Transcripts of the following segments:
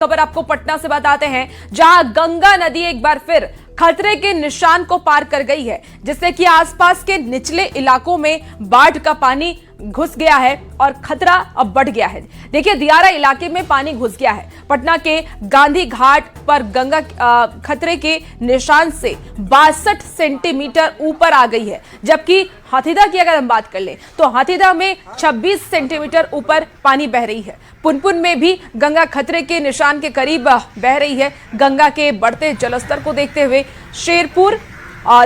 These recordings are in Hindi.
खबर आपको पटना से बताते हैं, जहां गंगा नदी एक बार फिर खतरे के निशान को पार कर गई है, जिससे कि आसपास के निचले इलाकों में बाढ़ का पानी घुस गया है और खतरा अब बढ़ गया है। देखिए, दियारा इलाके में पानी घुस गया है। पटना के गांधी घाट पर गंगा खतरे के निशान से 62 सेंटीमीटर ऊपर आ गई है, जबकि हाथीदह की अगर हम बात कर ले तो हाथीदह में 26 सेंटीमीटर ऊपर पानी बह रही है। पुनपुन में भी गंगा खतरे के निशान के करीब बह रही है। गंगा के बढ़ते जलस्तर को देखते हुए शेरपुर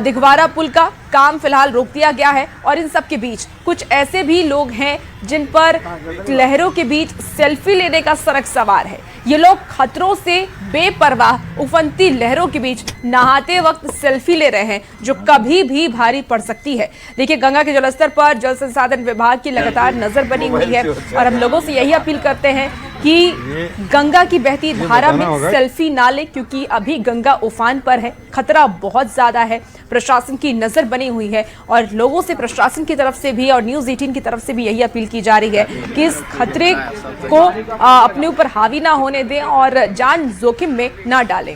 दिघवारा पुल का काम फिलहाल रोक दिया गया है और इन सब के बीच कुछ ऐसे भी लोग हैं जिन पर लहरों के बीच सेल्फी लेने का सरक सवार है। ये लोग खतरों से बेपरवाह उफनती लहरों के बीच नहाते वक्त सेल्फी ले रहे हैं, जो कभी भी भारी पड़ सकती है। देखिए, गंगा के जलस्तर पर जल संसाधन विभाग की लगातार नजर बनी हुई है और हम लोगों से यही अपील करते हैं कि गंगा की बहती धारा में सेल्फी ना लें, क्योंकि अभी गंगा उफान पर है, खतरा बहुत ज्यादा है। प्रशासन की नजर बनी हुई है और लोगों से प्रशासन की तरफ से भी और न्यूज़ 18 की तरफ से भी यही अपील की जा रही है कि इस खतरे को अपने ऊपर हावी ना होने दें और जान जोखिम में ना डालें।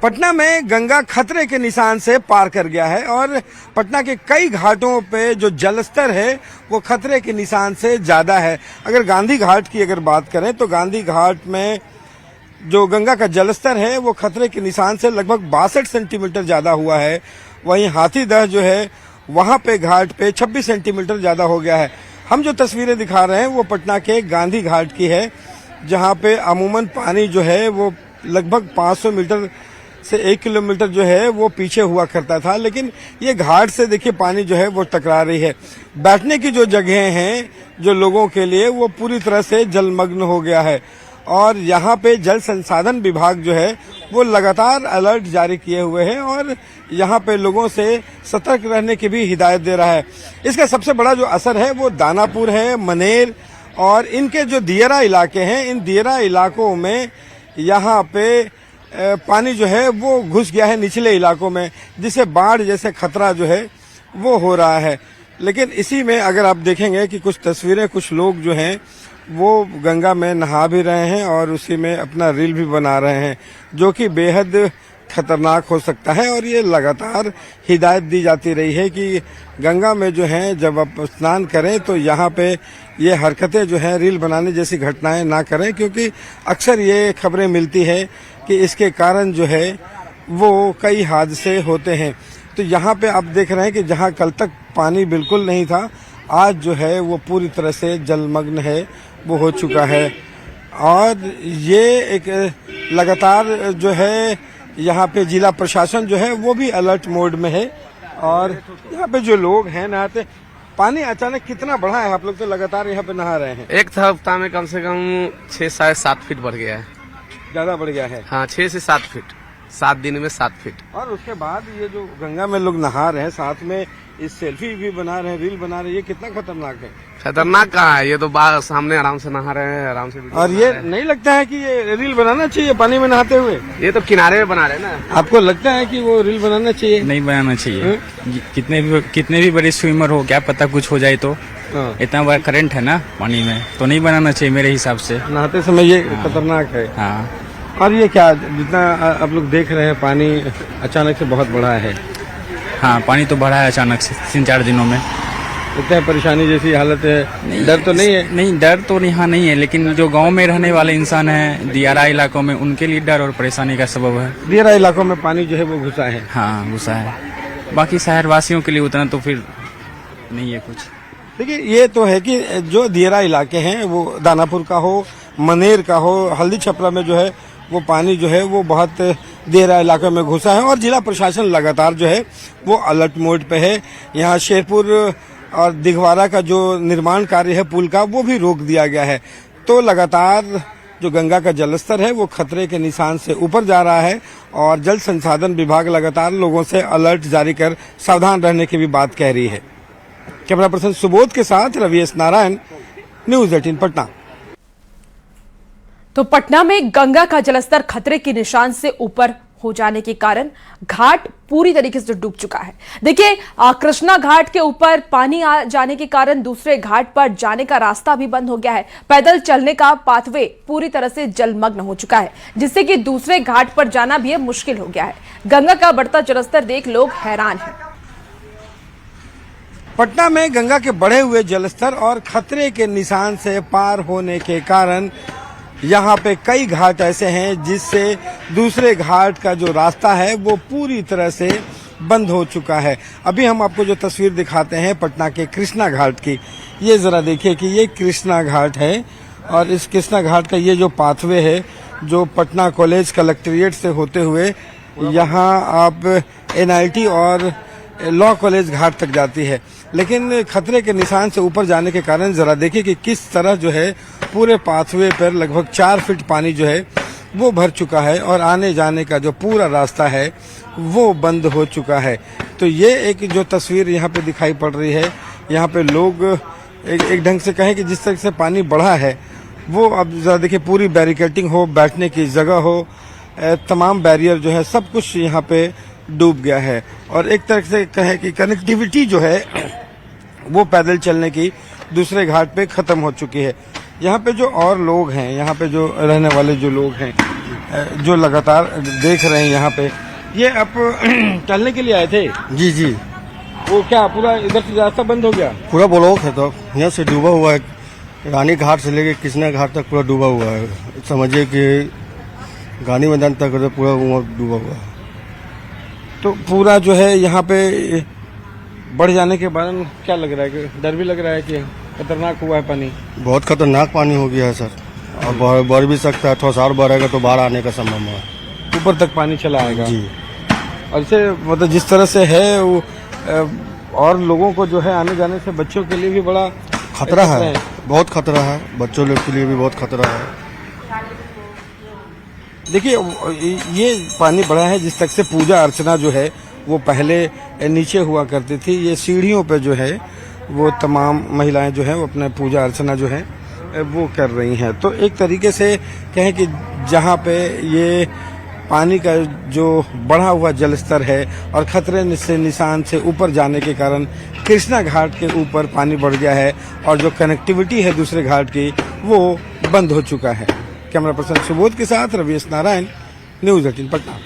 पटना में गंगा खतरे के निशान से पार कर गया है और पटना के कई घाटों पे जो जलस्तर है वो खतरे के निशान से ज्यादा है। अगर गांधी घाट की अगर बात करें तो गांधी घाट में जो गंगा का जलस्तर है वो खतरे के निशान से लगभग 62 सेंटीमीटर ज्यादा हुआ है। वहीं हाथीदह जो है वहां पे घाट पे 26 सेंटीमीटर ज्यादा हो गया है। हम जो तस्वीरें दिखा रहे हैं वो पटना के गांधी घाट की है, जहां पे अमूमन पानी जो है वो लगभग 500 मीटर से 1 किलोमीटर जो है वो पीछे हुआ करता था, लेकिन ये घाट से देखिए पानी जो है वो टकरा रही है। बैठने की जो जगह हैं जो लोगों के लिए वो पूरी तरह से जलमग्न हो गया है और यहाँ पे जल संसाधन विभाग जो है वो लगातार अलर्ट जारी किए हुए हैं और यहाँ पे लोगों से सतर्क रहने की भी हिदायत दे रहा है। इसका सबसे बड़ा जो असर है वो दानापुर है, मनेर और इनके जो दियारा इलाके हैं, इन दियारा इलाकों में यहाँ पे पानी जो है वो घुस गया है निचले इलाकों में, जिससे बाढ़ जैसे खतरा जो है वो हो रहा है। लेकिन इसी में अगर आप देखेंगे कि कुछ तस्वीरें कुछ लोग जो हैं वो गंगा में नहा भी रहे हैं और उसी में अपना रील भी बना रहे हैं, जो कि बेहद खतरनाक हो सकता है। और ये लगातार हिदायत दी जाती रही है कि गंगा में जो है जब आप स्नान करें तो यहाँ पे ये हरकतें जो है रील बनाने जैसी घटनाएं ना करें, क्योंकि अक्सर ये खबरें मिलती है कि इसके कारण जो है वो कई हादसे होते हैं। तो यहाँ पे आप देख रहे हैं कि जहाँ कल तक पानी बिल्कुल नहीं था, आज जो है वो पूरी तरह से जलमग्न है, वो हो चुका है। और ये एक लगातार जो है यहाँ पे जिला प्रशासन जो है वो भी अलर्ट मोड में है और यहाँ पे जो लोग हैं नहाते, पानी अचानक कितना बढ़ा है, आप लोग तो लगातार यहाँ पे नहा रहे हैं। एक हफ्ता में कम से कम 6 साढ़े 7 फीट बढ़ गया है, ज्यादा बढ़ गया है। हाँ, 6 से 7 फीट, 7 दिन में 7 फीट। और उसके बाद ये जो गंगा में लोग नहा रहे हैं, साथ में इस सेल्फी भी बना रहे हैं, रील बना रहे हैं, ये कितना खतरनाक है। खतरनाक कहाँ है, ये तो बाहर सामने आराम से नहा रहे हैं, आराम से। और ये नहीं लगता है कि ये रील बनाना चाहिए पानी में नहाते हुए? ये तो किनारे में बना रहे हैं ना। आपको लगता है कि वो रील बनाना चाहिए? नहीं बनाना चाहिए। कितने भी बड़े स्विमर हो, क्या पता कुछ हो जाए तो। इतना बड़ा करंट है ना पानी में, तो नहीं बनाना चाहिए मेरे हिसाब से। नहाते समय ये खतरनाक है। हाँ। और ये क्या, जितना आप लोग देख रहे हैं पानी अचानक से बहुत बढ़ा है। हाँ, पानी तो बढ़ा है अचानक से 3-4 दिनों में। इतना परेशानी जैसी हालत है, डर तो नहीं है? नहीं, डर तो यहाँ नहीं है, लेकिन जो गांव में रहने वाले इंसान हैं दियारा इलाकों में, उनके लिए डर और परेशानी का सबब है। दियारा इलाकों में पानी जो है वो घुसा है। हाँ, घुसा है। बाकी शहर वासियों के लिए उतना तो फिर नहीं है कुछ। देखिए, ये तो है कि जो दियारा इलाके हैं वो दानापुर का हो, मनेर का हो, हल्दी छपरा में जो है वो पानी जो है वो बहुत दियारा इलाके में घुसा है और जिला प्रशासन लगातार जो है वो अलर्ट मोड पे है। यहाँ शेरपुर और दिघवारा का जो निर्माण कार्य है पुल का, वो भी रोक दिया गया है। तो लगातार जो गंगा का जलस्तर है वो खतरे के निशान से ऊपर जा रहा है और जल संसाधन विभाग लगातार लोगों से अलर्ट जारी कर सावधान रहने की भी बात कह रही है। कैमरा पर्सन सुबोध के साथ रवि एस नारायण, न्यूज़ 18 पटना। तो पटना में गंगा का जलस्तर खतरे के निशान से ऊपर हो जाने के कारण घाट पूरी तरीके से डूब चुका है। देखिए, कृष्णा घाट के ऊपर पानी आ जाने के कारण दूसरे घाट पर जाने का रास्ता भी बंद हो गया है। पैदल चलने का पाथवे पूरी तरह से जलमग्न हो चुका है, जिससे कि दूसरे घाट पर जाना भी मुश्किल हो गया है। गंगा का बढ़ता जलस्तर देख लोग हैरान हैं। पटना में गंगा के बढ़े हुए जलस्तर और खतरे के निशान से पार होने के कारण यहाँ पे कई घाट ऐसे हैं जिससे दूसरे घाट का जो रास्ता है वो पूरी तरह से बंद हो चुका है। अभी हम आपको जो तस्वीर दिखाते हैं पटना के कृष्णा घाट की, ये जरा देखिए कि ये कृष्णा घाट है और इस कृष्णा घाट का ये जो पाथवे है जो पटना कॉलेज कलेक्ट्रेट से होते हुए यहाँ आप NIT और लॉ कॉलेज घाट तक जाती है, लेकिन खतरे के निशान से ऊपर जाने के कारण जरा देखिए कि किस तरह जो है पूरे पाथवे पर लगभग 4 फीट पानी जो है वो भर चुका है और आने जाने का जो पूरा रास्ता है वो बंद हो चुका है। तो ये एक जो तस्वीर यहाँ पे दिखाई पड़ रही है, यहाँ पे लोग एक ढंग से कहें कि जिस तरह से पानी बढ़ा है वो अब जरा देखिए पूरी बैरिकेडिंग हो, बैठने की जगह हो, तमाम बैरियर जो है सब कुछ यहाँ पे डूब गया है। और एक तरह से कहें कि कनेक्टिविटी जो है वो पैदल चलने की दूसरे घाट पे खत्म हो चुकी है। यहाँ पे जो और लोग हैं, यहाँ पे जो रहने वाले जो लोग हैं जो लगातार देख रहे हैं यहाँ पे, ये आप टहलने के लिए आए थे? जी जी। वो क्या पूरा इधर से रास्ता बंद हो गया? पूरा ब्लॉक है, तो यहाँ से डूबा हुआ है, रानी घाट से लेके कृष्णा घाट तक पूरा डूबा हुआ है। समझिए कि गांधी मैदान तक पूरा डूबा हुआ है। तो पूरा जो है यहाँ पे बढ़ जाने के बाद क्या लग रहा है कि डर भी लग रहा है कि खतरनाक हुआ है पानी? बहुत खतरनाक पानी हो गया है सर, और बढ़ भी सकता है, थोड़ा सा और बढ़ेगा तो बाढ़ आने का संभावना है। ऊपर तक पानी चला आएगा जी। और इसे मतलब जिस तरह से है वो और लोगों को जो है आने जाने से बच्चों के लिए भी बड़ा खतरा है, बहुत खतरा है, बच्चों लोग के लिए भी बहुत खतरा है। देखिए, ये पानी बढ़ा है, जिस तक से पूजा अर्चना जो है वो पहले नीचे हुआ करती थी, ये सीढ़ियों पे जो है वो तमाम महिलाएं जो है वो अपने पूजा अर्चना जो है वो कर रही हैं। तो एक तरीके से कहें कि जहाँ पे ये पानी का जो बढ़ा हुआ जलस्तर है और खतरे से निशान से ऊपर जाने के कारण कृष्णा घाट के ऊपर पानी बढ़ गया है और जो कनेक्टिविटी है दूसरे घाट की वो बंद हो चुका है। कैमरा पर्सन सुबोध के साथ रवीश नारायण, न्यूज़ 18 पटना।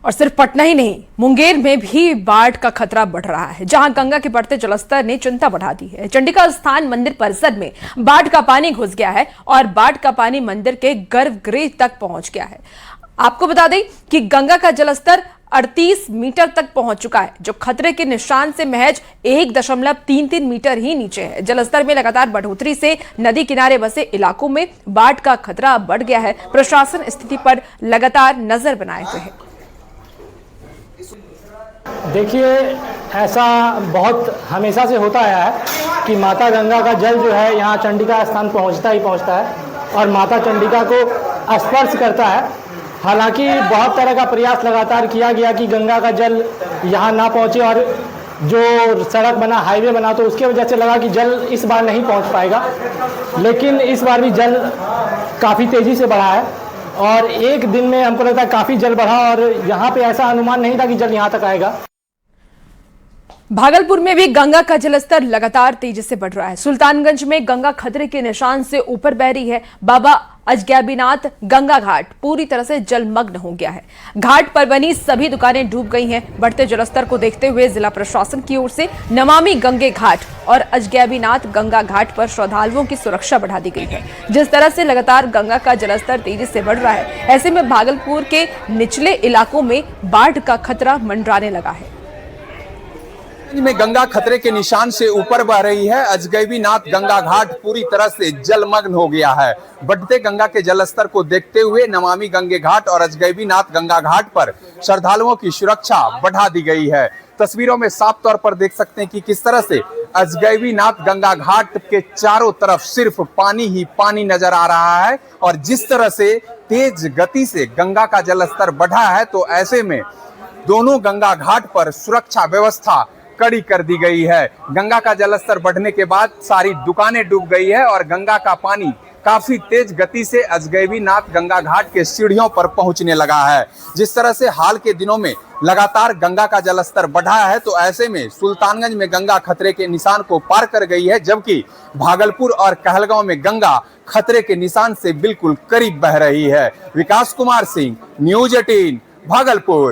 और सिर्फ पटना ही नहीं, मुंगेर में भी बाढ़ का खतरा बढ़ रहा है, जहां गंगा के बढ़ते जलस्तर ने चिंता बढ़ा दी है। चंडिका स्थान मंदिर परिसर में बाढ़ का पानी घुस गया है और बाढ़ का पानी मंदिर के गर्भगृह तक पहुंच गया है। आपको बता दें कि गंगा का जलस्तर 38 मीटर तक पहुंच चुका है, जो खतरे के निशान से महज 1.33 मीटर ही नीचे है। जलस्तर में लगातार बढ़ोतरी से नदी किनारे बसे इलाकों में बाढ़ का खतरा बढ़ गया है। प्रशासन स्थिति पर लगातार नजर बनाए हुए है। देखिए, ऐसा बहुत हमेशा से होता आया है कि माता गंगा का जल जो है यहाँ चंडिका स्थान पहुँचता ही पहुँचता है और माता चंडिका को स्पर्श करता है। हालांकि बहुत तरह का प्रयास लगातार किया गया कि गंगा का जल यहाँ ना पहुँचे और जो सड़क बना, हाईवे बना, तो उसके वजह से लगा कि जल इस बार नहीं पहुँच पाएगा, लेकिन इस बार भी जल काफ़ी तेज़ी से बढ़ा है और एक दिन में हमको लगता है काफ़ी जल बढ़ा और यहाँ पे ऐसा अनुमान नहीं था कि जल यहाँ तक आएगा। भागलपुर में भी गंगा का जलस्तर लगातार तेजी से बढ़ रहा है। सुल्तानगंज में गंगा खतरे के निशान से ऊपर बह रही है। बाबा अजगैबीनाथ गंगा घाट पूरी तरह से जलमग्न हो गया है। घाट पर बनी सभी दुकानें डूब गई हैं। बढ़ते जलस्तर को देखते हुए जिला प्रशासन की ओर से नमामि गंगे घाट और अजगैबीनाथ गंगा घाट पर श्रद्धालुओं की सुरक्षा बढ़ा दी गई है। जिस तरह से लगातार गंगा का जलस्तर तेजी से बढ़ रहा है, ऐसे में भागलपुर के निचले इलाकों में बाढ़ का खतरा मंडराने लगा है। में गंगा खतरे के निशान से ऊपर बह रही है। अजगैबीनाथ गंगा घाट पूरी तरह से जलमग्न हो गया है। बढ़ते गंगा के जलस्तर को देखते हुए नमामि गंगे घाट और अजगैबीनाथ गंगा घाट पर श्रद्धालुओं की सुरक्षा बढ़ा दी गई है। तस्वीरों में साफ तौर पर देख सकते हैं कि किस तरह से अजगैबीनाथ गंगा घाट के चारों तरफ सिर्फ पानी ही पानी नजर आ रहा है और जिस तरह से तेज गति से गंगा का जलस्तर बढ़ा है, तो ऐसे में दोनों गंगा घाट पर सुरक्षा व्यवस्था कड़ी कर दी गई है। गंगा का जलस्तर बढ़ने के बाद सारी दुकानें डूब गई है और गंगा का पानी काफी तेज गति से अजगैबीनाथ गंगा घाट के सीढ़ियों पर पहुंचने लगा है। जिस तरह से हाल के दिनों में लगातार गंगा का जलस्तर बढ़ा है, तो ऐसे में सुल्तानगंज में गंगा खतरे के निशान को पार कर गई है, जबकि भागलपुर और कहलगांव में गंगा खतरे के निशान से बिल्कुल करीब बह रही है। विकास कुमार सिंह, न्यूज 18, भागलपुर।